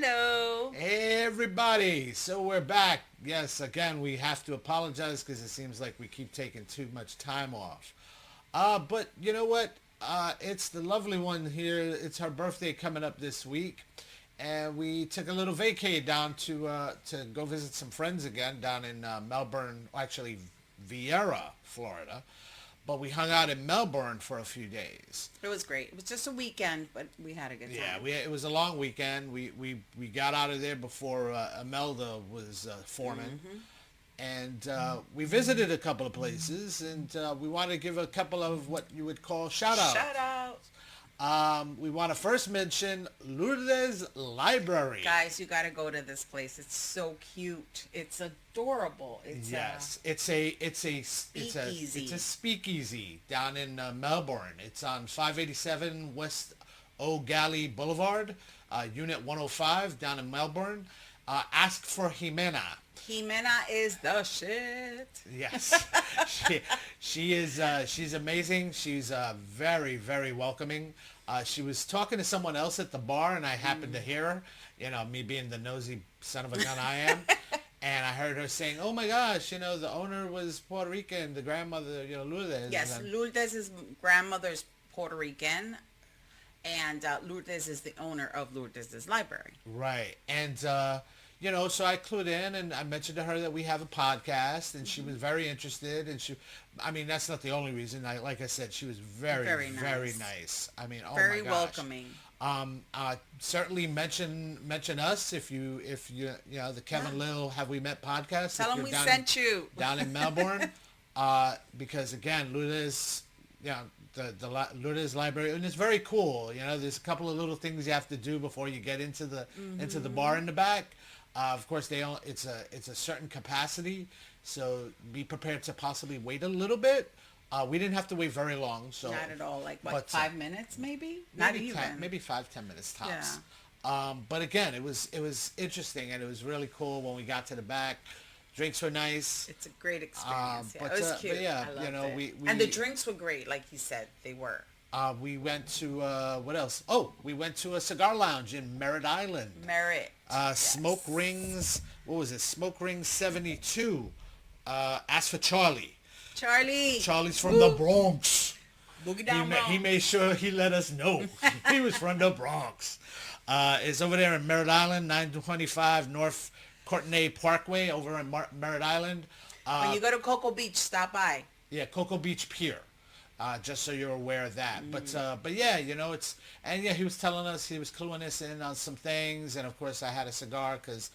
Hello. Hey everybody, so we're back. Yes, again, we have to apologize because it seems like we keep taking too much time off. But you know what? It's the lovely one here. It's her birthday coming up this week, and we took a little vacay down to go visit some friends again down in Melbourne, actually Vieira, Florida. But we hung out in Melbourne for a few days. It was great. It was just a weekend, but we had a good Yeah, time. it was a long weekend. We got out of there before Imelda was forming, and we visited a couple of places, and we want to give a couple of what you would call shout Shout outs. out. We want to first mention Lourdes Library. Guys, you got to go to this place. It's so cute. It's adorable. It's Yes, it's a speakeasy. speakeasy down in Melbourne. It's on 587 West O'Galley Boulevard, Unit 105 down in Melbourne. Ask for Jimena. Jimena is the shit. Yes, she she's amazing. She's very very welcoming. She was talking to someone else at the bar, and I happened to hear her. You know, me being the nosy son of a gun I am. And I heard her saying, "Oh my gosh, the owner was Puerto Rican, the grandmother, Lourdes." Yes, And, Lourdes' grandmother's Puerto Rican, and Lourdes is the owner of Lourdes' library. right. And, so I clued in and I mentioned to her that we have a podcast, and she was very interested. And I mean, that's not the only reason. Like I said, she was very, Very very nice. nice. I mean, oh my Very gosh. welcoming. Certainly mention us if you the Kevin Yeah. Lil Have We Met podcast. Tell if them you're we sent you. down in Melbourne, because again, Lourdes, Lourdes Library, and it's very cool. There's a couple of little things you have to do before you get into the bar in the back. Of course, it's a certain capacity, so be prepared to possibly wait a little bit. We didn't have to wait very long, so Not at all. Like, what, but, 5 minutes maybe? Not maybe even. maybe 5-10 minutes tops. But again, it was interesting, and it was really cool when we got to the back. Drinks were nice. It's a great experience. Yeah, but, it was but cute. yeah, I loved it. we And the drinks were great, like you said. They were. we went to what else? Oh, we went to a cigar lounge in Merritt Island. Merit. Smoke Yes. Rings. What was it? Smoke Rings 72. Ask for Charlie. Charlie. Charlie's from the Bronx. Boogie He, down he Bronx. made sure he let us know he was from the Bronx. It's over there in Merritt Island, 925 North Courtenay Parkway, over in Merritt Island. When you go to Cocoa Beach, stop by. Yeah, Cocoa Beach Pier. Just so you're aware of that. But yeah, he was telling us, he was cluing us in on some things, and of course I had a cigar because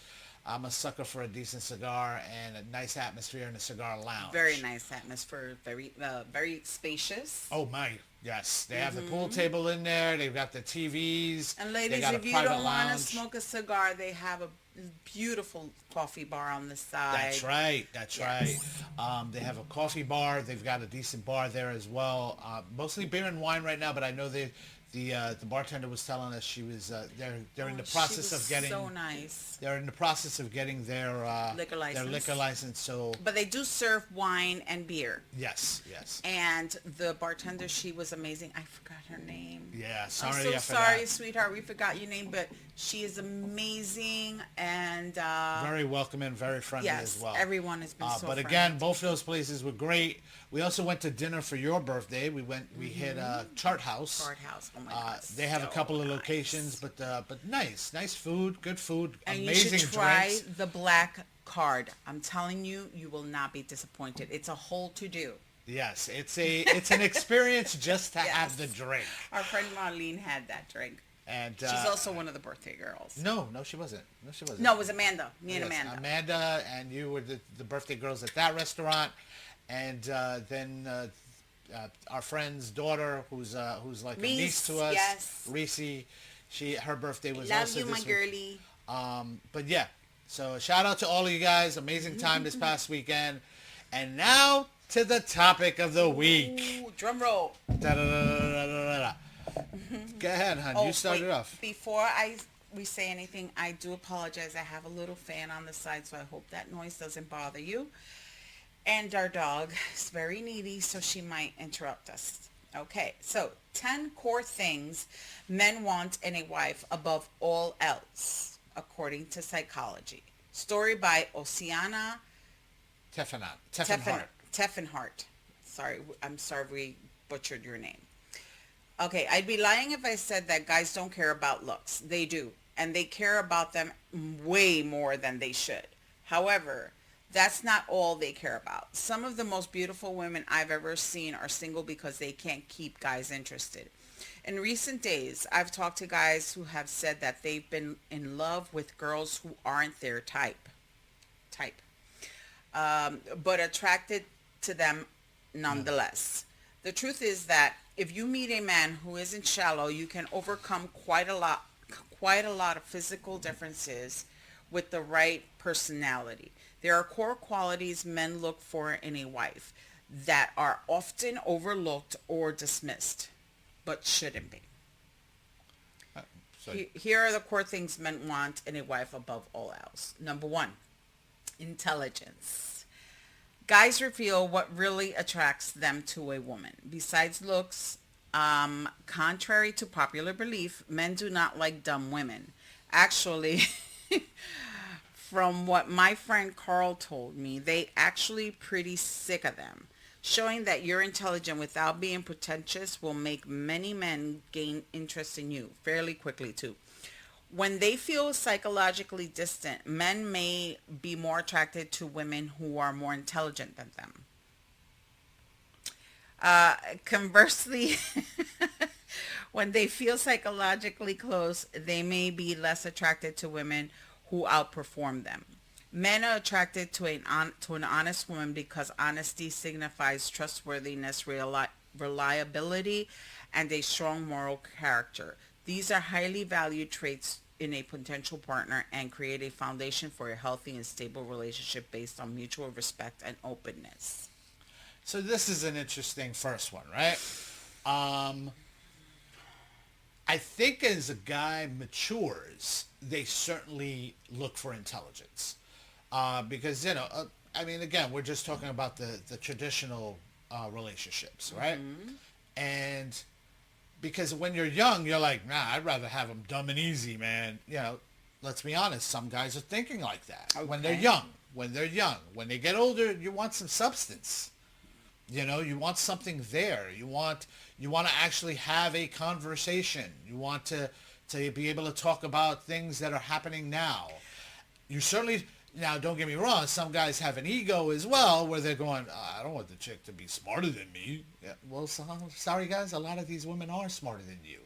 I'm a sucker for a decent cigar and a nice atmosphere in a cigar lounge. Very nice atmosphere. Very spacious. Oh my, yes. They have the pool table in there. They've got the TVs. And they ladies, got a if you private don't want to lounge. smoke a cigar, they have a beautiful coffee bar on the side. That's right. That's Yes. right. They have a coffee bar. They've got a decent bar there as well. Mostly beer and wine right now, but I know the bartender was telling us she was they're in the process She was of getting so nice. they're in the process of getting their Liquor their license. liquor license. So But they do serve wine and beer. yes. And the bartender, she was amazing. I forgot her name. Yeah, I'm sorry. so I forgot. sorry, sweetheart. We forgot your name, but she is amazing and Very welcoming, very friendly yes, as well. everyone has been so But friendly. again, both those places were great. We also went to dinner for your birthday. We hit Chart House. Chart House. Oh my God. They have a so couple of nice. locations, but nice food, good food, And amazing you should try drinks. the black card. I'm telling you, you will not be disappointed. It's a whole to do. Yes, it's an experience just to have the Yes. drink. Our friend Marlene had that drink. And She's also one of the birthday girls. no, she wasn't. No, she wasn't. No, it was Amanda. Me and Yes, Amanda. Amanda and you were the birthday girls at that restaurant, and then our friend's daughter, who's like a niece Reese, to us, yes. Reese. Her birthday was Love also you, my this week. girlie. But yeah, so shout out to all of you guys. Amazing time this past weekend, and now to the topic of the week. Ooh, drum roll. Da-da-da-da-da-da-da. Go ahead, hon. You started wait, off. Before we say anything, I do apologize. I have a little fan on the side, so I hope that noise doesn't bother you. And our dog is very needy, so she might interrupt us. Okay, so 10 core things men want in a wife above all else. according to psychology. Story by Oceana Teffenhart. Teffenhart. Sorry, I'm sorry we butchered your name. Okay, I'd be lying if I said that guys don't care about looks. They do, and they care about them way more than they should. However, that's not all they care about. Some of the most beautiful women I've ever seen are single because they can't keep guys interested. In recent days, I've talked to guys who have said that they've been in love with girls who aren't their type, but attracted to them nonetheless. The truth is that if you meet a man who isn't shallow, you can overcome quite a lot of physical differences with the right personality. There are core qualities men look for in a wife that are often overlooked or dismissed, but shouldn't be. Uh, So, Here are the core things men want in a wife above all else. Number one, intelligence. Guys reveal what really attracts them to a woman. Besides looks, contrary to popular belief, men do not like dumb women. Actually, from what my friend Carl told me, they actually pretty sick of them. Showing that you're intelligent without being pretentious will make many men gain interest in you fairly quickly too. When they feel psychologically distant, men may be more attracted to women who are more intelligent than them. Conversely, when they feel psychologically close, they may be less attracted to women who outperform them. Men are attracted to to an honest woman because honesty signifies trustworthiness, reliability, and a strong moral character. These are highly valued traits in a potential partner and create a foundation for a healthy and stable relationship based on mutual respect and openness. so this is an interesting first one, right? Um, I think as a guy matures, they certainly look for intelligence. Because, I mean, again, we're just talking about the traditional relationships, right? And because when you're young, you're like, nah, I'd rather have them dumb and easy, man. Let's be honest, some guys are thinking like that when they're Okay. young. When they're young. When they get older, you want some substance. You want something there. You want to actually have a conversation. You want to be able to talk about things that are happening now. You certainly now don't get me wrong. Some guys have an ego as well, where they're going, I don't want the chick to be smarter than me. Yeah, well, sorry guys, a lot of these women are smarter than you,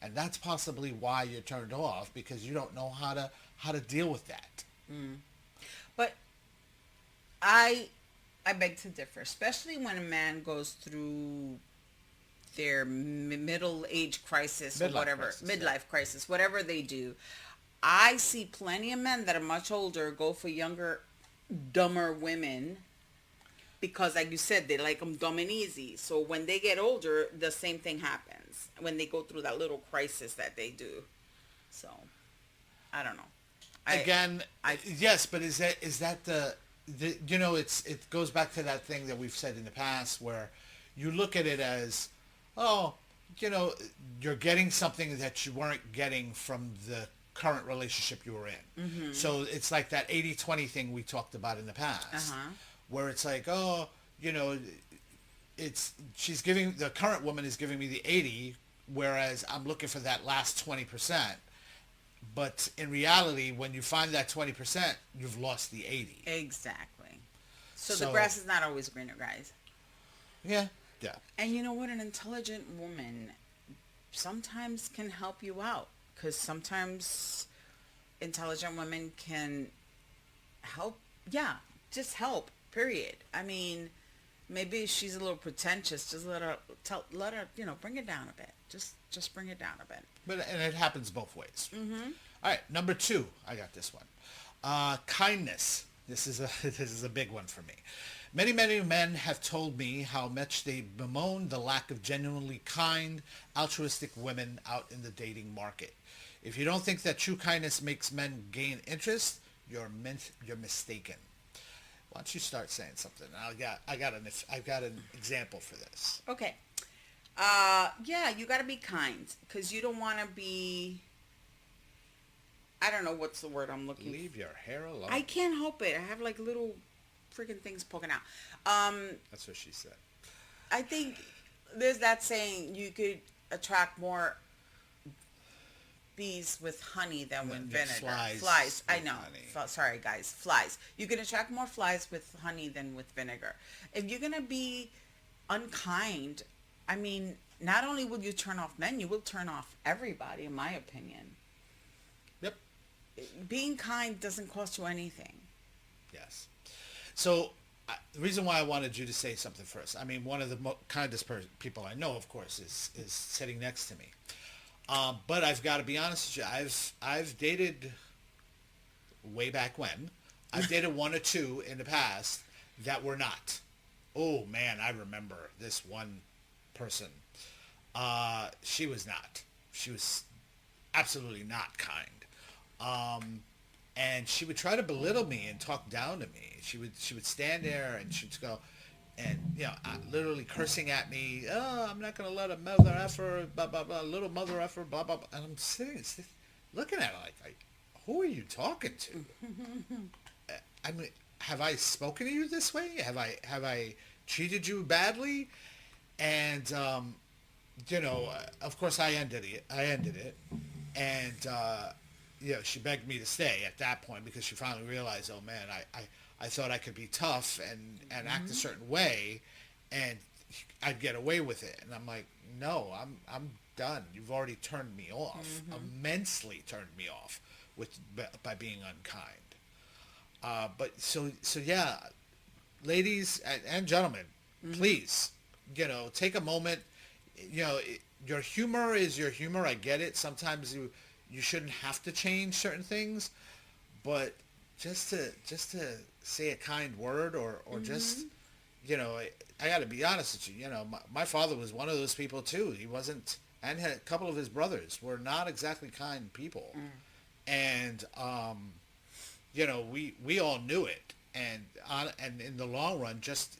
and that's possibly why you're turned off because you don't know how to deal with that. But I beg to differ, especially when a man goes through their middle age crisis or Midlife whatever, crisis, yeah. midlife crisis, whatever they do. I see plenty of men that are much older go for younger, dumber women because, like you said, they like them dumb and easy. So when they get older, the same thing happens when they go through that little crisis that they do. So I don't know. Again, I yes, but is that it goes back to that thing that we've said in the past where you look at it as, oh, you're getting something that you weren't getting from the current relationship you were in. So it's like that 80-20 thing we talked about in the past, where it's like, oh, the current woman is giving me the 80, whereas I'm looking for that last 20%. But in reality, when you find that 20%, you've lost the 80. exactly. So the So, grass is not always greener, guys. yeah, yeah. And you know what? An intelligent woman sometimes can help you out because sometimes intelligent women can help. Yeah, just help. Period. I mean, maybe she's a little pretentious. Just let her, bring it down a bit. Just bring it down a bit. And it happens both ways. All right, number 2. I got this one. Kindness. This is a this is a big one for me. Many men have told me how much they bemoan the lack of genuinely kind, altruistic women out in the dating market. If you don't think that true kindness makes men gain interest, you're mistaken. Why don't you start saying something? I've got an example for this. Okay. Yeah, you got to be kind because you don't want to be. I don't know what's the word I'm looking Leave your hair alone. I can't help it. I have like little freaking things poking out. That's what she said. I think there's that saying you could attract more bees with honey than with vinegar. Flies. I know. Sorry, guys. Flies. You can attract more flies with honey than with vinegar. If you're gonna be unkind, I mean, not only will you turn off men, you will turn off everybody. In my opinion, Yep. being kind doesn't cost you anything. Yes. So the reason why I wanted you to say something first, I mean, one of the kindest people I know, of course, is sitting next to me. But I've got to be honest with you. I've dated way back when. I've dated one or two in the past that were not. Oh man, I remember this one person. She was not. She was absolutely not kind. And she would try to belittle me and talk down to me. She would stand there and she'd go, and literally cursing at me. Oh, I'm not gonna let a mother effer, blah blah blah, little mother effer, blah blah blah. And I'm sitting looking at her like, who are you talking to? I mean, have I spoken to you this way? Have I treated you badly? And of course I ended it, and she begged me to stay at that point because she finally realized, oh man, I thought I could be tough and act a certain way, and I'd get away with it. And I'm like, no, I'm done. You've already turned me off, immensely turned me off by being unkind. But so yeah, ladies and gentlemen, please, take a moment. Your humor is your humor. I get it. Sometimes you shouldn't have to change certain things, but just to say a kind word or just, I got to be honest with you. My father was one of those people too. He wasn't, and had a couple of his brothers were not exactly kind people, and we all knew it, and in the long run, just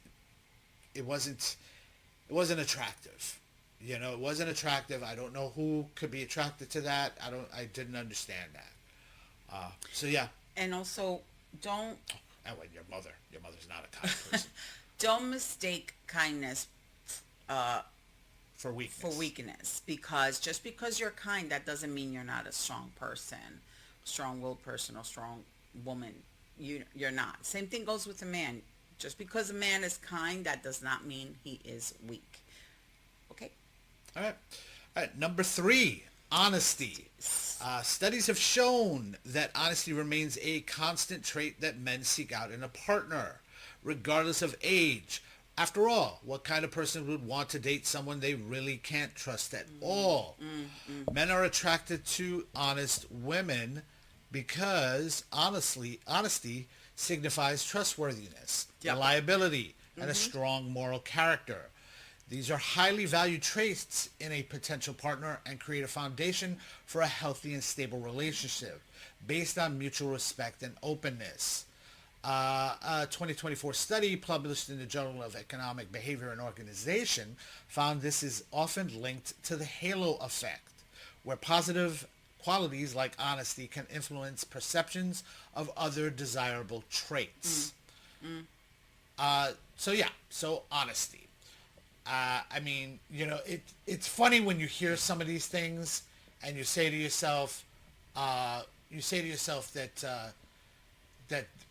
it wasn't attractive. It wasn't attractive. I don't know who could be attracted to that. I didn't understand that. So yeah. And also, don't. And when your mother's not a kind person. Don't mistake kindness for weakness. Because just because you're kind, that doesn't mean you're not a strong person, strong-willed person, or strong woman. You're not. Same thing goes with a man. Just because a man is kind, that does not mean he is weak. Okay. All right. Number 3, honesty. Studies have shown that honesty remains a constant trait that men seek out in a partner, regardless of age. After all, what kind of person would want to date someone they really can't trust at all? Men are attracted to honest women because honesty signifies trustworthiness, reliability, and a strong moral character. These are highly valued traits in a potential partner and create a foundation for a healthy and stable relationship based on mutual respect and openness. A 2024 study published in the Journal of Economic Behavior and Organization found this is often linked to the halo effect, where positive qualities like honesty can influence perceptions of other desirable traits. So honesty. I mean, it's funny when you hear some of these things and you say to yourself that,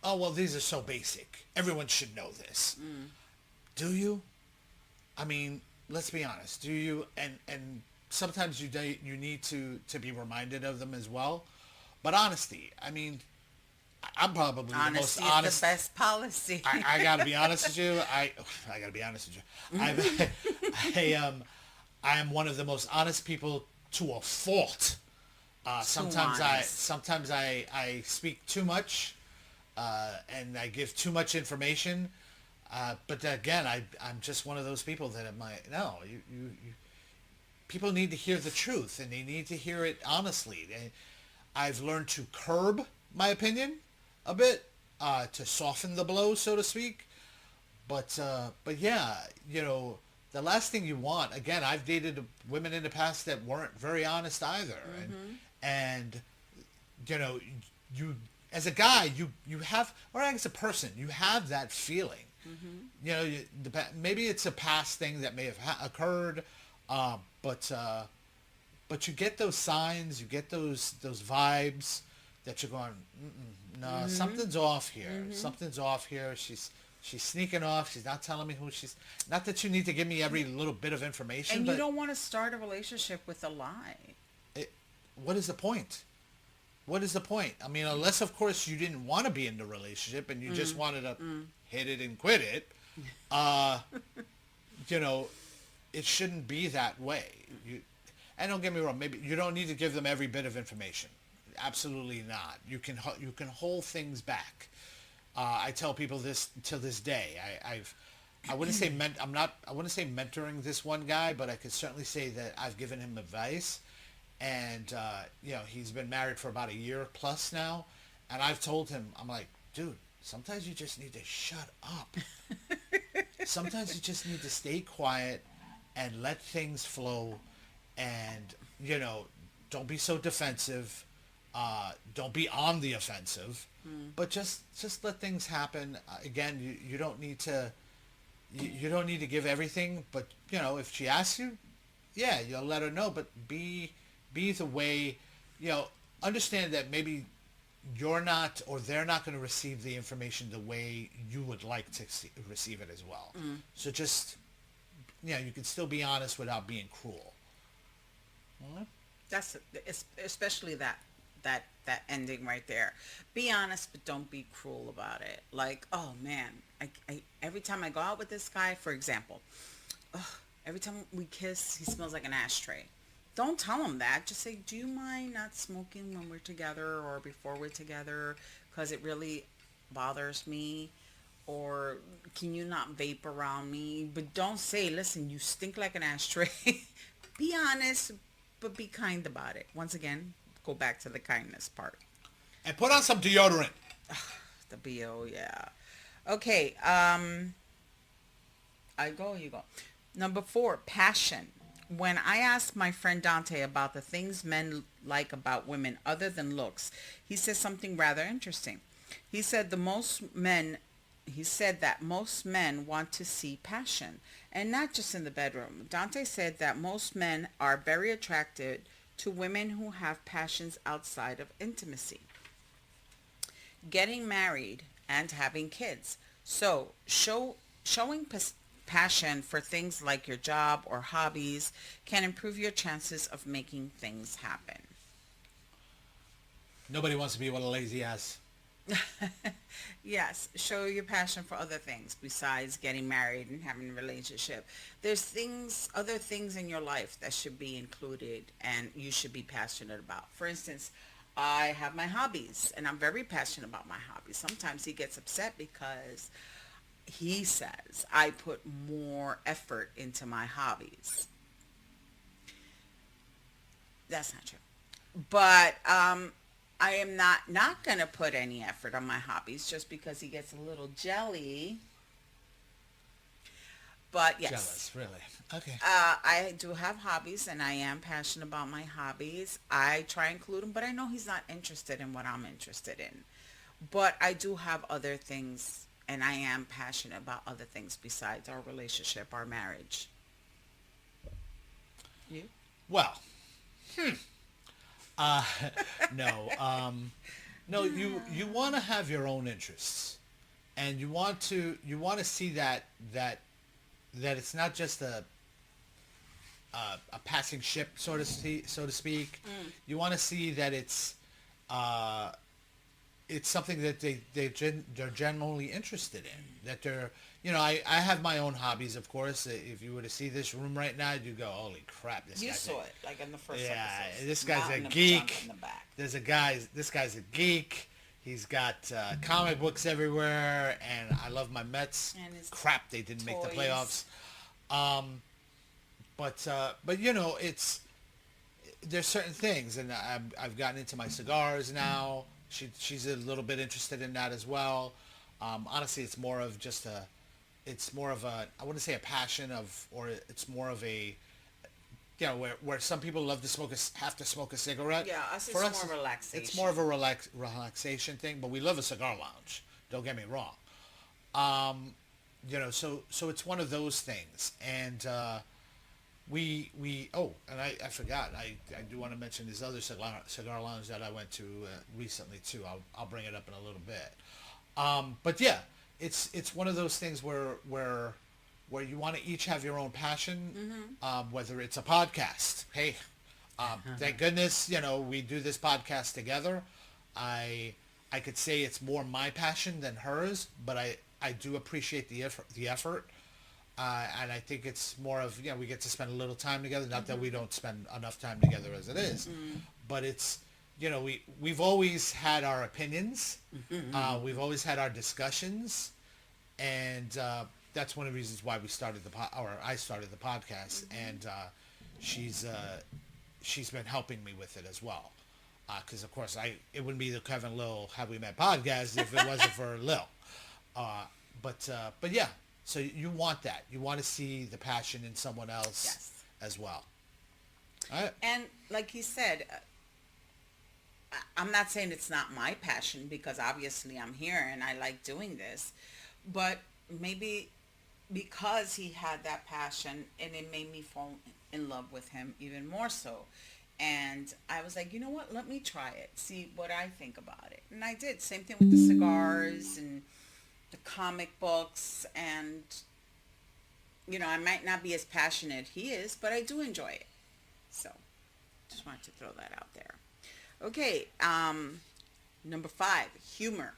oh, well, these are so basic. Everyone should know this. Do you? I mean, let's be honest. Do you? And sometimes you need to be reminded of them as well. But honesty, I mean, I'm probably the most honest. Honesty is the best policy. I gotta be honest with you. I gotta be honest with you. I am one of the most honest people to a fault. Sometimes I speak too much, and I give too much information. But again, I'm just one of those people that people need to hear the truth, and they need to hear it honestly. I've learned to curb my opinion a bit, to soften the blow, so to speak. But yeah, the last thing you want, again, I've dated women in the past that weren't very honest either. And you know, you as a guy, you have, or as a person, you have that feeling. You know, maybe it's a past thing that may have occurred, uh, but you get those signs, you get those vibes that you're going, no, something's off here. Something's off here. She's sneaking off. She's not telling me who she's. Not that you need to give me every little bit of information, And you but don't want to start a relationship with a lie. it, what is the point? What is the point? I mean, unless of course you didn't want to be in the relationship and you just wanted to hit it and quit it, uh, you know, it shouldn't be that way. And don't get me wrong, maybe you don't need to give them every bit of information. Absolutely not. You can hold things back. I tell people this till this day. I wouldn't say I wouldn't say mentoring this one guy, but I could certainly say that I've given him advice. And you know, he's been married for about a year plus now, and I've told him, I'm like, dude, sometimes you just need to shut up. Sometimes you just need to stay quiet and let things flow, and you know, don't be so defensive. Don't be on the offensive, but just let things happen. Again, you don't need to you don't need to give everything, but you know, if she asks you, yeah, you'll let her know, but be the way, you know, understand that maybe you're not, or they're not going to receive the information the way you would like to receive it as well. So just, you know, you can still be honest without being cruel. That's especially that ending right there. Be honest, but don't be cruel about it. Like, oh man, I every time I go out with this guy, for example, every time we kiss, he smells like an ashtray. Don't tell him that. Just say, do you mind not smoking when we're together or before we're together? Because it really bothers me. Or can you not vape around me? But don't say, listen, you stink like an ashtray. Be honest, but be kind about it. Once again, go back to the kindness part. And put on some deodorant. The BO, yeah. Okay, I go, you go. Number 4, passion. When I asked my friend Dante about the things men like about women other than looks, he said something rather interesting. He said he said that most men want to see passion, and not just in the bedroom. Dante said that most men are very attracted to women who have passions outside of intimacy, getting married, and having kids. So, showing passion for things like your job or hobbies can improve your chances of making things happen. Nobody wants to be with a lazy ass. Yes, show your passion for other things besides getting married and having a relationship. There's other things in your life that should be included and you should be passionate about. For instance, I have my hobbies and I'm very passionate about my hobbies. Sometimes he gets upset because he says I put more effort into my hobbies. That's not true. But I am not going to put any effort on my hobbies just because he gets a little jelly. But yes. Jealous, really. Okay. I do have hobbies and I am passionate about my hobbies. I try and include him, but I know he's not interested in what I'm interested in. But I do have other things and I am passionate about other things besides our relationship, our marriage. You? Well, uh, no, no. You want to have your own interests, and you want to see that it's not just a passing ship, so to speak. You want to see that it's something that they're generally interested in. That they're, you know, I have my own hobbies, of course. If you were to see this room right now, you'd go, holy crap, this You guy's saw it, like in the first yeah, episode. this guy's a Mountain of geek. junk in the back. This guy's a geek. He's got comic books everywhere, and I love my Mets. And his Crap, they didn't make the toys. playoffs. But you know, there's certain things, and I've gotten into my cigars now. She's a little bit interested in that as well. Honestly, it's more of I wouldn't say a passion of, or it's more of where some people love to have to smoke a cigarette. Yeah, us For it's us, more it's relaxation. more of a relaxation thing. But we love a cigar lounge. Don't get me wrong. Um, so it's one of those things, and we and I forgot. I do want to mention this other cigar lounge that I went to recently too. I'll bring it up in a little bit. But yeah, it's one of those things where you want to each have your own passion, whether it's a podcast. Hey, thank goodness, we do this podcast together. I I could say it's more my passion than hers, but I do appreciate the effort. And I think it's more of, we get to spend a little time together. Not that we don't spend enough time together as it is, but it's, we've always had our opinions. We've always had our discussions, and that's one of the reasons why we started or I started the podcast, and she's been helping me with it as well. Because of course it wouldn't be the Kevin Lil Have We Met podcast if it wasn't for Lil. Uh, but yeah, so you want that. You want to see the passion in someone else Yes. as well. All right. And like he said, I'm not saying it's not my passion because obviously I'm here and I like doing this, but maybe because he had that passion and it made me fall in love with him even more so. And I was like, you know what? Let me try it. See what I think about it. And I did. Same thing with the cigars and the comic books. And, I might not be as passionate he is, but I do enjoy it. So, just wanted to throw that out there. Okay, number 5, humor.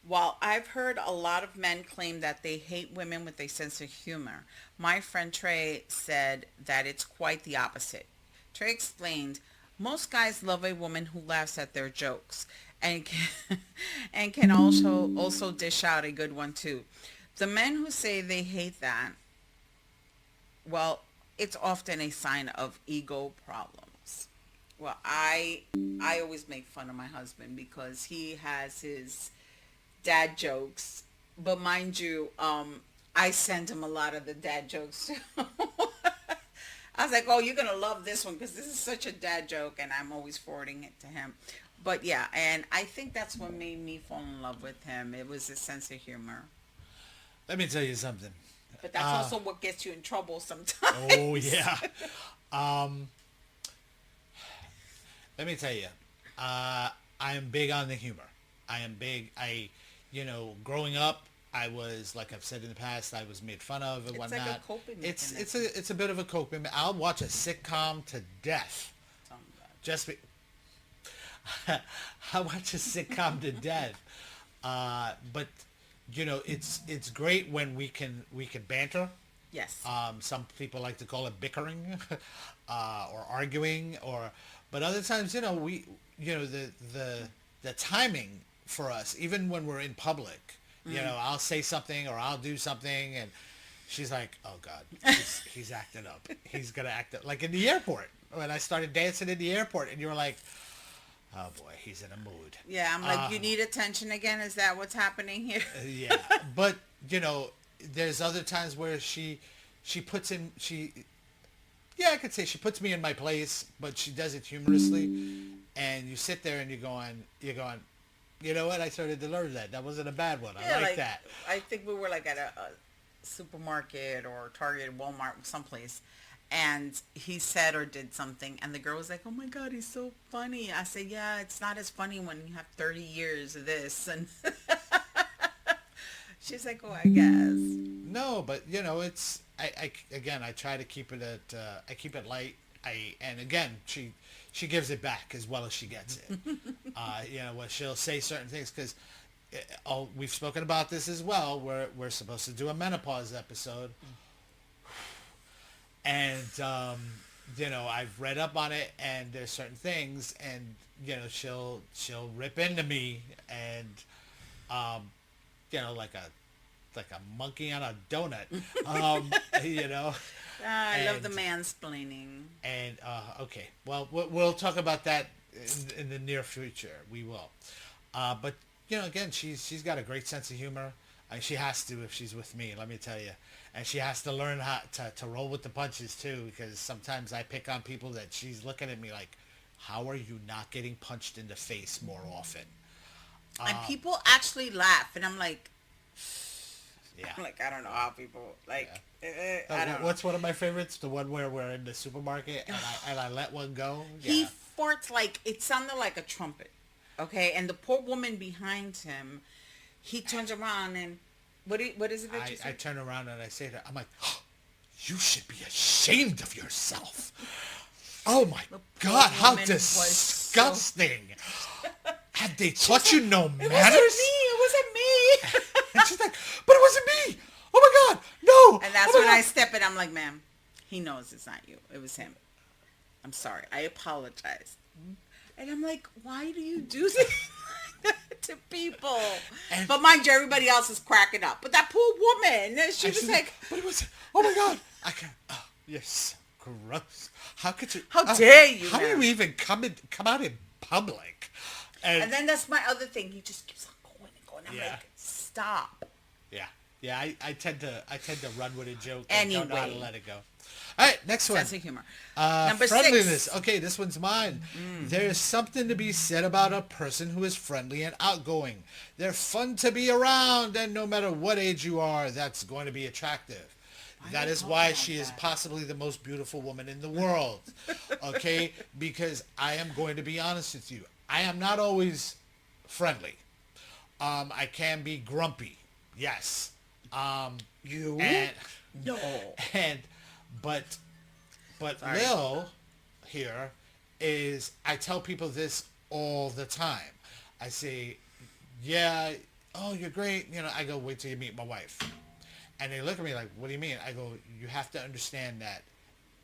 While I've heard a lot of men claim that they hate women with a sense of humor, my friend Trey said that it's quite the opposite. Trey explained, most guys love a woman who laughs at their jokes and can, and can also dish out a good one too. The men who say they hate that, well, it's often a sign of ego problems. Well, I always make fun of my husband because he has his dad jokes, but mind you, I send him a lot of the dad jokes too. I was like, oh, you're gonna love this one because this is such a dad joke, and I'm always forwarding it to him. But yeah, and I think that's what made me fall in love with him. It was his sense of humor. Let me tell you something. But that's also what gets you in trouble sometimes. Oh yeah. Um, Let me tell you. I am big on the humor. I am big. Growing up, I was, like I've said in the past, I was made fun of and It's whatnot. like a coping It's mechanism. it's a bit of a coping. I'll watch a sitcom to death. Oh my God. Just be, I watch a sitcom to death. But it's great when we can banter. Yes. Some people like to call it bickering, or arguing, but other times, the timing for us, even when we're in public, I'll say something or I'll do something, and she's like, "Oh God, he's acting up. He's gonna act up." Like in the airport, when I started dancing in the airport, and you were like, "Oh boy, he's in a mood." Yeah, I'm like, you need attention again? Is that what's happening here? Yeah, but there's other times where she puts in I could say she puts me in my place, but she does it humorously, and you sit there and you're going, you know what? I started to learn that. That wasn't a bad one. Yeah, I like that. I think we were like at a supermarket or Target, Walmart, someplace, and he said or did something, and the girl was like, "Oh my God, he's so funny." I said, "Yeah, it's not as funny when you have 30 years of this." And she's like, "Oh, I guess." No, but it's again, I try to keep it I keep it light. And again, she gives it back as well as she gets it. Where she'll say certain things because we've spoken about this as well. We're supposed to do a menopause episode, and I've read up on it, and there's certain things, and she'll rip into me, and like a monkey on a donut. you know I love and the mansplaining. and okay, well, we'll talk about that in the near future. We will. But again, she's got a great sense of humor. She has to if she's with me, let me tell you. And she has to learn how to roll with the punches too, because sometimes I pick on people that she's looking at me like, how are you not getting punched in the face more often? And people actually laugh, and Yeah. I'm like, I don't know how people Yeah. I don't know. What's one of my favorites? The one where we're in the supermarket and I let one go. He Yeah. farts like it sounded like a trumpet. Okay, and the poor woman behind him, he turns around and what is it that you I said? turn around and I say to her, I'm like, you should be ashamed of yourself. Oh my The poor God, how woman was so- disgusting. Have they taught you no It manners? wasn't me. And she's like, but it wasn't me. Oh my God, no. And that's oh my when God. I step in. I'm like, ma'am, he knows it's not you. It was him. I'm sorry. I apologize. And I'm like, why do you do this to people? And- but mind you, everybody else is cracking up. But that poor woman, she And was she's like, but it was, oh my God. I can't, oh, you're so gross. How could you? How dare you, How do ma'am? you even come out in public? and then that's my other thing. He just keeps on going and going. I'm Yeah. like, stop. Yeah, yeah. I tend to run with a joke and don't know how to Anyway. let it go. All right, next one. Sense of humor. Number Friendliness. 6. Okay, this one's mine. There is something to be said about a person who is friendly and outgoing. They're fun to be around, and no matter what age you are, that's going to be attractive. That is why she is possibly the most beautiful woman in the world. Okay? Because I am going to be honest with you. I am not always friendly. I can be grumpy. Yes. You? And, No. and but Sorry. Lil here is, I tell people this all the time. I say, yeah, oh, you're great. You know, I go, wait till you meet my wife. And they look at me like, what do you mean? I go, you have to understand that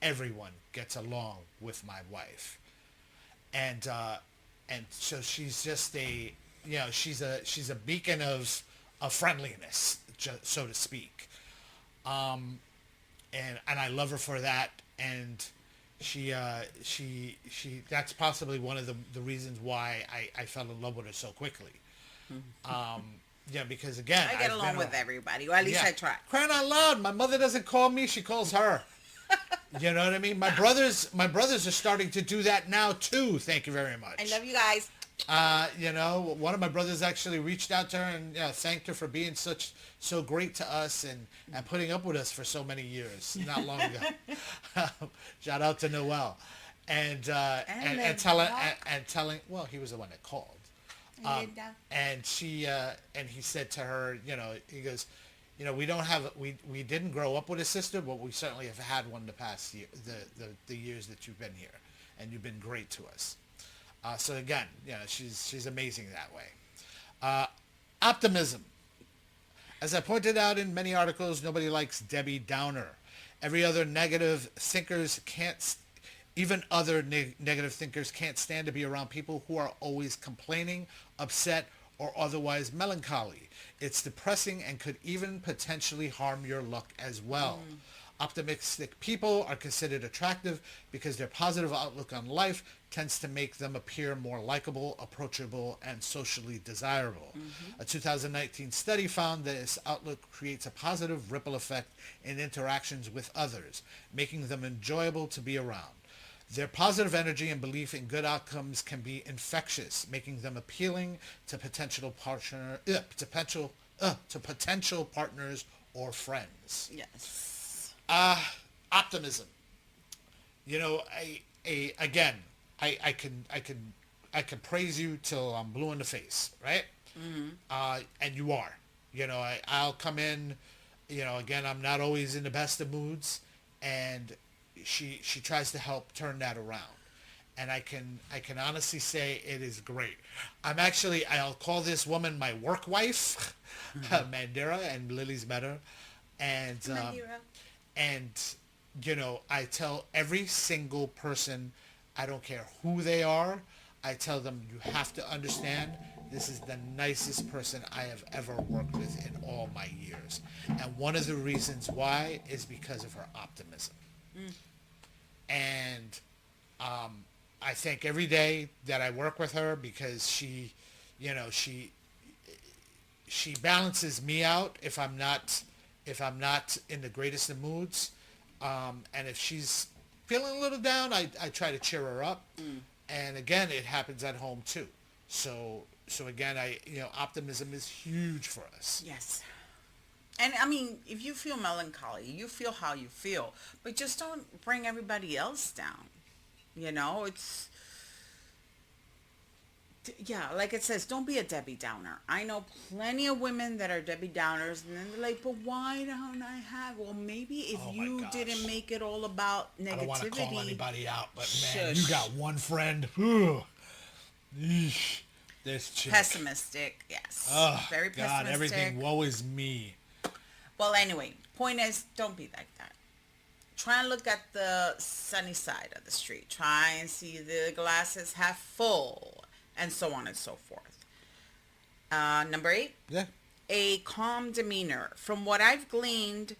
everyone gets along with my wife. And so she's just she's a beacon of friendliness, so to speak. And I love her for that. And she that's possibly one of the reasons why I fell in love with her so quickly. Yeah, because again, I get I've along been with everybody. Or at least I try. Crying out loud, my mother doesn't call me; she calls her. You know what I mean? My brothers are starting to do that now too. Thank you very much. I love you guys. One of my brothers actually reached out to her and thanked her for being so great to us and putting up with us for so many years, not long ago. Shout out to Noel. And telling, well, he was the one that called. And he said to her, he goes, we didn't grow up with a sister, but we certainly have had one the past year, the years that you've been here, and you've been great to us. So again, she's amazing that way. Optimism. As I pointed out in many articles, nobody likes Debbie Downer. Every other negative thinkers even other negative thinkers can't stand to be around people who are always complaining, upset, or otherwise melancholy. It's depressing and could even potentially harm your luck as well. Optimistic people are considered attractive because their positive outlook on life tends to make them appear more likable, approachable, and socially desirable. A 2019 study found that this outlook creates a positive ripple effect in interactions with others, making them enjoyable to be around. Their positive energy and belief in good outcomes can be infectious, making them appealing to potential partners or friends. Yes. Optimism. I can praise you till I'm blue in the face, right? And you are. I'll come in. Again, I'm not always in the best of moods, and she tries to help turn that around. And I can honestly say it is great. I'll call this woman my work wife, Mandira, and Lily's better. And I tell every single person, I don't care who they are, I tell them, you have to understand, this is the nicest person I have ever worked with in all my years. And one of the reasons why is because of her optimism. And I thank every day that I work with her because she she balances me out if I'm not in the greatest of moods. And if she's feeling a little down, I try to cheer her up. Mm. And again, it happens at home too. So again, optimism is huge for us. Yes. And I mean, if you feel melancholy, you feel how you feel, but just don't bring everybody else down. It's yeah, like it says, don't be a Debbie Downer. I know plenty of women that are Debbie Downers, and then they're like, but why don't I have? Well, maybe if Oh my you gosh. didn't make it all about I don't want to call negativity. anybody out, but man, you Shush. got one friend. Ugh. Eesh. This chick. Pessimistic, yes. Oh Very God, pessimistic. everything woe is me. Well, anyway, point is, don't be like that. Try and look at the sunny side of the street. Try and see the glasses half full, and so on and so forth. Number 8, Yeah. a calm demeanor. From what I've gleaned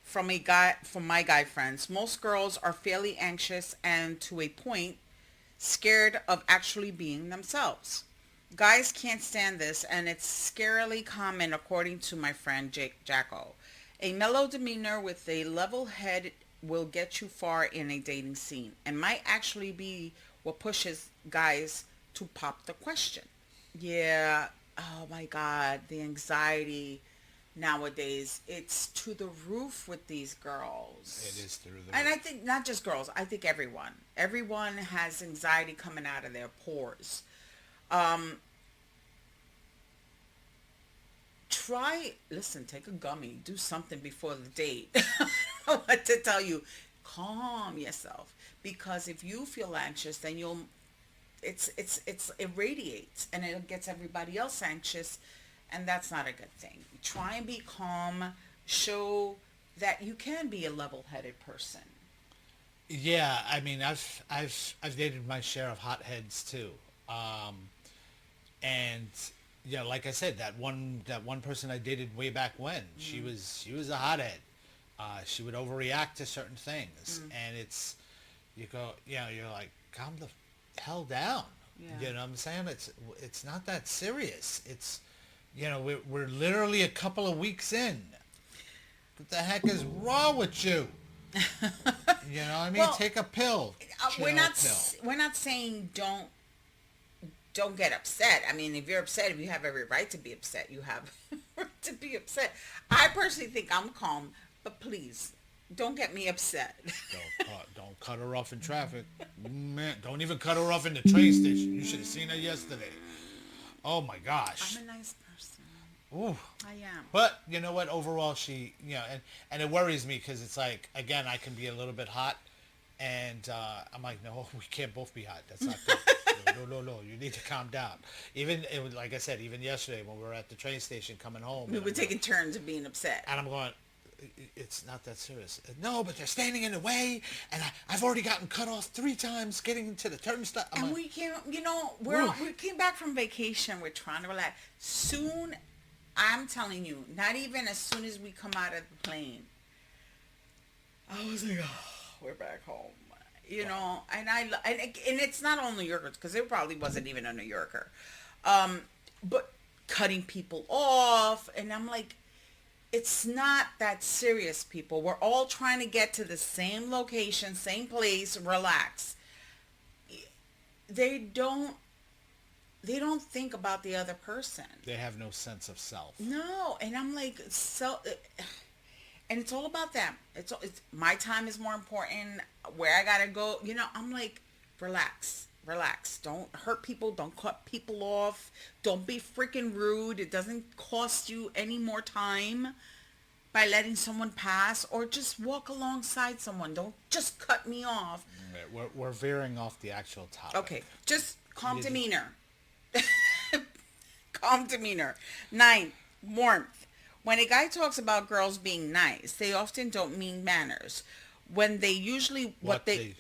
from my guy friends, most girls are fairly anxious and to a point scared of actually being themselves. Guys can't stand this, and it's scarily common according to my friend Jacko. A mellow demeanor with a level head will get you far in a dating scene and might actually be what pushes guys to pop the question. Yeah, oh my God, the anxiety nowadays, it's to the roof with these girls. It is through the And I roof. think not just girls, I think everyone. Everyone has anxiety coming out of their pores. Um, listen, take a gummy, do something before the date. I don't know what to tell you. Calm yourself. Because if you feel anxious, then it radiates and it gets everybody else anxious, and that's not a good thing. Try and be calm. Show that you can be a level-headed person. Yeah, I mean, I've dated my share of hotheads too. And like I said, that one person I dated way back when, she was a hothead. She would overreact to certain things, and you're like, calm the hell down. Yeah. You know what I'm saying? It's not that serious. We're literally a couple of weeks in. What the heck is wrong with you? You know what I mean? Well, Take a pill. we're Chill not pill. we're not saying don't get upset. I mean, if you're upset, if you have every right to be upset, you have right to be upset. I personally think I'm calm, but please don't get me upset. Don't cut her off in traffic. Man, don't even cut her off in the train station. You should have seen her yesterday. Oh my gosh. I'm a nice person. Ooh. I am. But you know what? Overall, and it worries me because it's like, again, I can be a little bit hot, and I'm like, no, we can't both be hot. That's not good. No. You need to calm down. Like I said, even yesterday when we were at the train station coming home, We were taking turns of being upset. and I'm going, it's not that serious. No, but they're standing in the way, and I've already gotten cut off 3 times getting into the turnstile. And we can't, we came back from vacation. We're trying to relax. Soon, I'm telling you, not even as soon as we come out of the plane, I was like, oh, we're back home. And it's not all New Yorkers, because it probably wasn't even a New Yorker. But cutting people off, and I'm like, it's not that serious, people. We're all trying to get to the same location, same place, relax. They don't think about the other person. They have no sense of self. No, and I'm like, and it's all about them. It's my time is more important. Where I gotta go, I'm like, relax. Don't hurt people. Don't cut people off. Don't be freaking rude. It doesn't cost you any more time by letting someone pass, or just walk alongside someone. Don't just cut me off. We're veering off the actual topic. Okay, just calm demeanor. Calm demeanor. 9, warmth. When a guy talks about girls being nice, they often don't mean manners. When they usually what they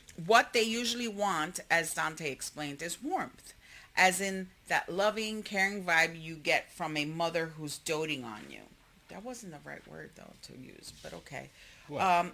usually want, as Dante explained, is warmth, as in that loving, caring vibe you get from a mother who's doting on you. That wasn't the right word though to use, but okay. What?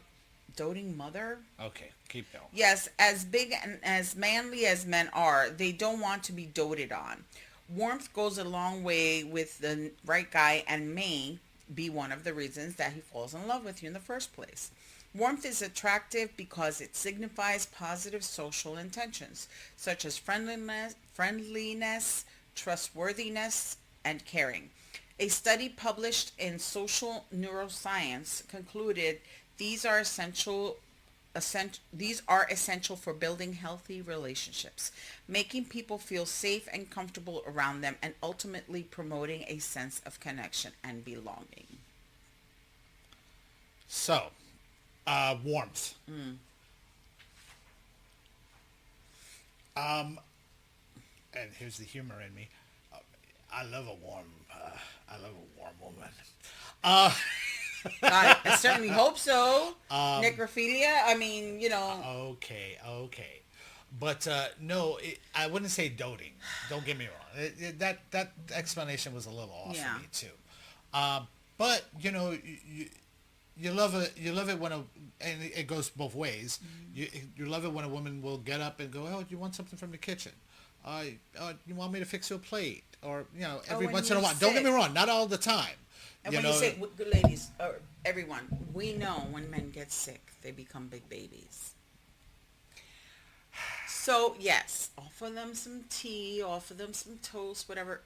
Doting mother. Okay, keep going. Yes, as big and as manly as men are, they don't want to be doted on. Warmth goes a long way with the right guy and may be one of the reasons that he falls in love with you in the first place. Warmth is attractive because it signifies positive social intentions, such as friendliness, trustworthiness, and caring. A study published in Social Neuroscience concluded these are essential for building healthy relationships, making people feel safe and comfortable around them, and ultimately promoting a sense of connection and belonging. So, warmth. Um, and here's the humor in me. Uh, I love a warm. I love a warm woman. Uh, I certainly hope so. Necrophilia, I mean, okay. But no, I wouldn't say doting. Don't get me wrong. That explanation was a little off yeah. for me too. But you love it when and it goes both ways. You love it when a woman will get up and go, oh, do you want something from the kitchen? You want me to fix you a plate? Or every when once in a you're while. Don't get sick. me wrong, not all the time. And You when know, you say, ladies, or everyone, we know when men get sick, they become big babies. So, yes, offer them some tea, offer them some toast, whatever.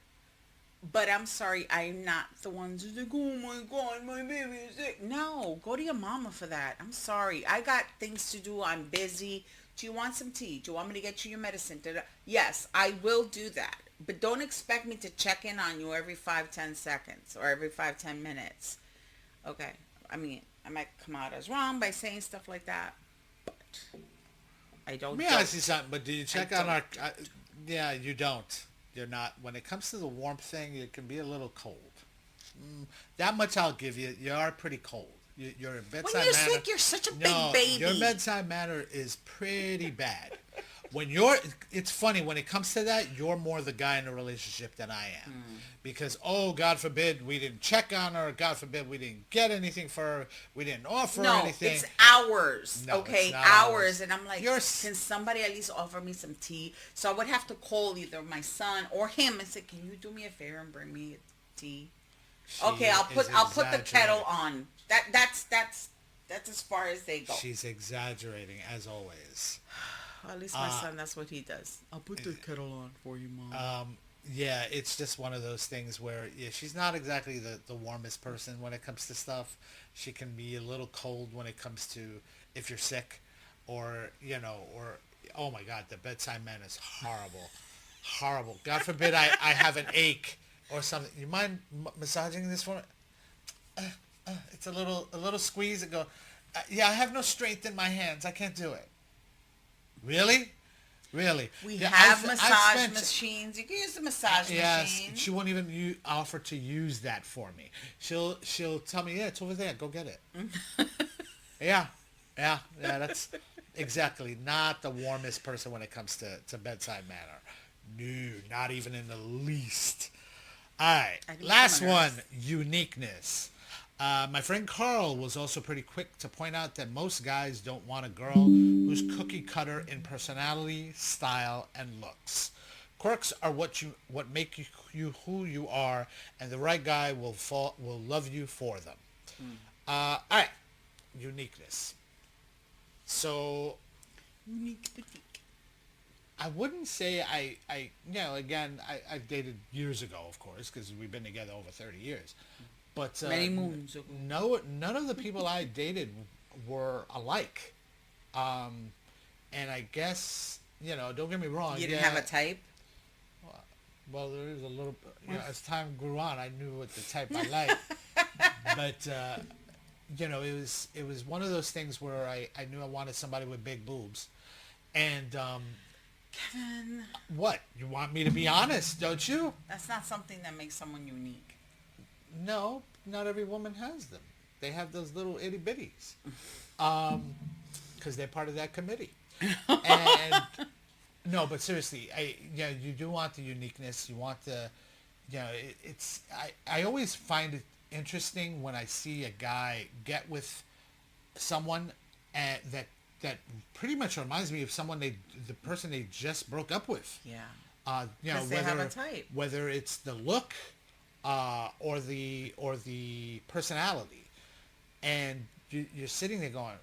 But I'm sorry, I'm not the ones who's like, oh my God, my baby is sick. No, go to your mama for that. I'm sorry. I got things to do. I'm busy. Do you want some tea? Do you want me to get you your medicine? Yes, I will do that. But don't expect me to check in on you every 5-10 seconds or every 5-10 minutes. Okay. I mean, I might come out as wrong by saying stuff like that, but I let don't me ask you dote. something, but do you I check on don't our... dote. yeah, you don't. You're not. When it comes to the warmth thing, it can be a little cold. That much I'll give you. You are pretty cold. Your When bedside you're manner... sick, you're such a big No, your baby. bedside manner is pretty bad. When you're... It's funny, when it comes to that, you're more the guy in the relationship than I am. Because, oh, God forbid, we didn't check on her. God forbid, we didn't get anything for her. We didn't offer her No, anything. it's hours. No, it's Okay, not hours. ours. And I'm like, You're... can somebody at least offer me some tea? So I would have to call either my son or him and say, can you do me a favor and bring me tea? She Okay, is I'll put the kettle exaggerating. on. That's as far as they go. She's exaggerating, as always. At least my son, that's what he does. I'll put the kettle on for you, mom. Yeah, it's just one of those things where she's not exactly the warmest person when it comes to stuff. She can be a little cold when it comes to if you're sick, or or oh my God, the bedside man is horrible, horrible. God forbid I have an ache or something. You mind massaging this for me? It's a little squeeze and go. Yeah, I have no strength in my hands. I can't do it. Really? Really? We Yeah, have I've massage spent... machines. You can use the massage Yes, machine. she won't even offer to use that for me. She'll tell me, yeah, it's over there. Go get it. Yeah, yeah. That's exactly not the warmest person when it comes to bedside manner. No, not even in the least. All right, I think last someone one, else. uniqueness. My friend Carl was also pretty quick to point out that most guys don't want a girl who's cookie cutter in personality, style, and looks. Quirks are what make you who you are, and the right guy will love you for them. All right, uniqueness. So Unique boutique. I wouldn't say again, I've dated years ago, of course, because we've been together over 30 years. But Many moons ago. no, none of the people I dated were alike. And I guess, don't get me wrong. You didn't yeah, have a type? well, there is a little, as time grew on, I knew what the type I liked. But, it was one of those things where I knew I wanted somebody with big boobs. And, Kevin, what? You want me to be honest, don't you? that's not something that makes someone unique. No, not every woman has them. They have those little itty bitties. Because they're part of that committee. And no, but seriously, you do want the uniqueness. You want the, I always find it interesting when I see a guy get with someone that pretty much reminds me of the person they just broke up with. Yeah. Because they have a type. whether it's the look, or the personality, and you're sitting there going,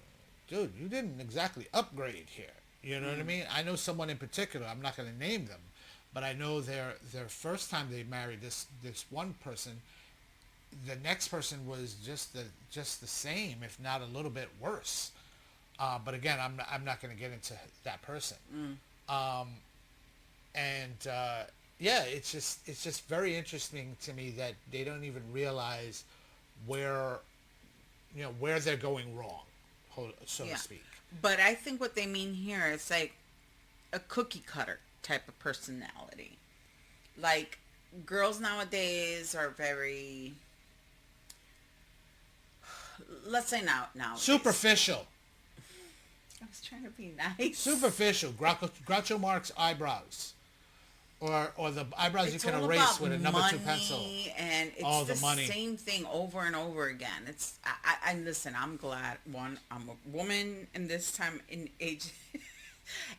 dude, you didn't exactly upgrade here. You know what I mean? I know someone in particular. I'm not going to name them, but I know their first time they married this one person, the next person was just the same, if not a little bit worse. But again, I'm not going to get into that person. Um, and yeah, it's just very interesting to me that they don't even realize where where they're going wrong, so to Yeah. speak. But I think what they mean here is like a cookie cutter type of personality. Like girls nowadays are very, let's say nowadays. Superficial, I was trying to be nice. superficial. Groucho Marx eyebrows, or the eyebrows you It's can all erase about with a number two pencil. money, and it's Oh, the the money. same thing over and over again. It's I listen. I'm glad I'm a woman in this time in age,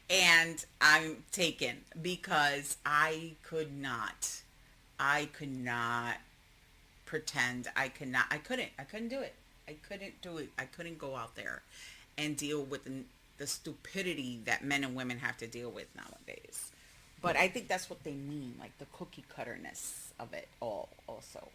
and I'm taken because I could not pretend. I couldn't do it. I couldn't do it. I couldn't go out there and deal with the stupidity that men and women have to deal with nowadays. But I think that's what they mean, like the cookie cutterness of it all. Also,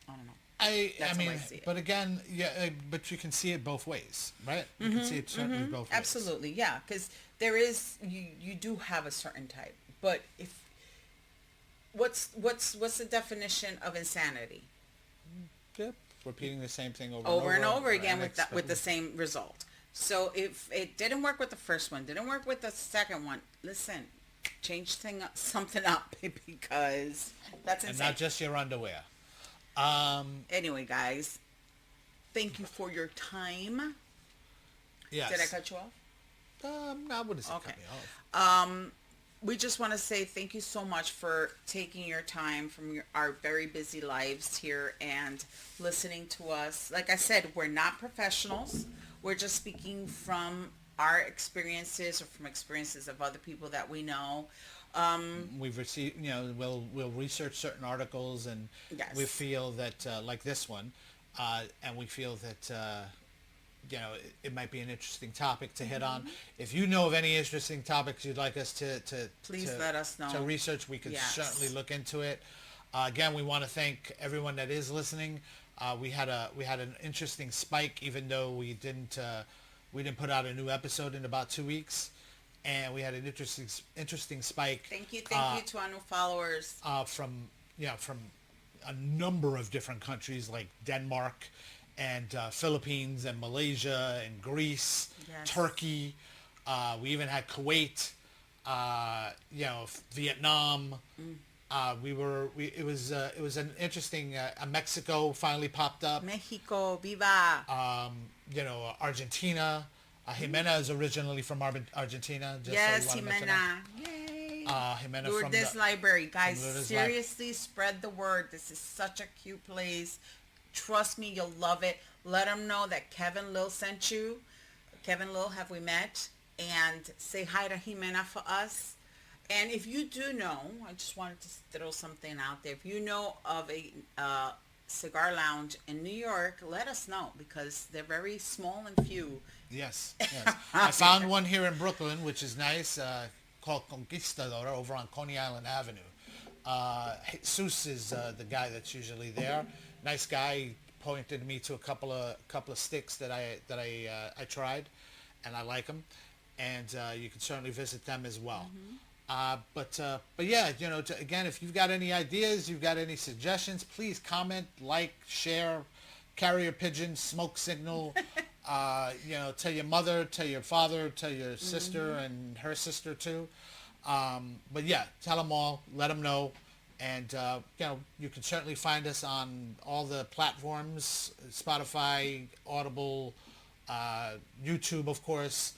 I don't know. I That's how mean, I see it. but again, yeah, but you can see it both ways, right? You can see it certainly both ways. Absolutely, yeah. Because there is you do have a certain type, but if what's the definition of insanity? Yep. Repeating the same thing Over and over again with unexpected. the same result. So if it didn't work with the first one, didn't work with the second one, listen, change something up because that's And insane. not just your underwear. Anyway, guys, thank you for your time. Yes. Did I cut you off? No, I wouldn't say Okay. cut me off. We just want to say thank you so much for taking your time from our very busy lives here and listening to us. Like I said, we're not professionals. We're just speaking from our experiences or from experiences of other people that we know. We've received, we'll research certain articles, and Yes. we feel that, like this one, and we feel that, it might be an interesting topic to hit on. If you know of any interesting topics you'd like us to Please let us know. to research, we could Yes. certainly look into it. Again, we want to thank everyone that is listening. We had an interesting spike, even though we didn't put out a new episode in about 2 weeks, and we had an interesting spike. Thank you to our new followers. From a number of different countries like Denmark and Philippines and Malaysia and Greece, Yes. Turkey. We even had Kuwait, Vietnam. It was an interesting. Mexico finally popped up. Mexico, viva! Argentina. Jimena is originally from Argentina. Just Yes, so you wanted to Jimena. Yay! Jimena from Lourdes Library. Guys, Lourdes seriously, spread the word. This is such a cute place. Trust me, you'll love it. Let them know that Kevin Lil sent you. Kevin Lil, have we met? And say hi to Jimena for us. And if you do know, I just wanted to throw something out there. If you know of a cigar lounge in New York, let us know because they're very small and few. Yes. I found one here in Brooklyn, which is nice, called Conquistador over on Coney Island Avenue. Jesus is the guy that's usually there. Nice guy. He pointed me to a couple of sticks that I tried, and I like them. And you can certainly visit them as well. But yeah, again, if you've got any ideas, you've got any suggestions, please comment, like, share, carrier pigeon, smoke signal. Tell your mother, tell your father, tell your sister and her sister too. But yeah, tell them all, let them know. And, you can certainly find us on all the platforms, Spotify, Audible, YouTube, of course.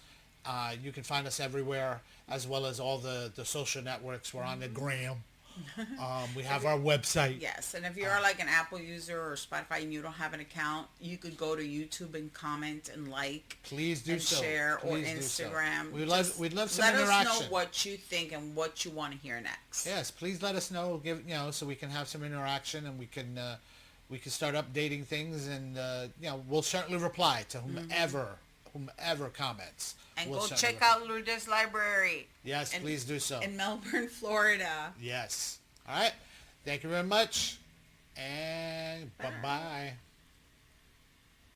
You can find us everywhere, as well as all the social networks. We're on the gram. We have our website. Yes, and if you're like an Apple user or Spotify and you don't have an account, you could go to YouTube and comment and like Please do and so. share or Please do so. Instagram. We'd love some let interaction. us know what you think and what you want to hear next. Yes, please let us know. So we can have some interaction and we can start updating things, and we'll certainly reply to whomever comments. And We'll go certainly check reply. out Lourdes Library. Yes, please do so. In Melbourne, Florida. Yes. All right. Thank you very much, and bye bye.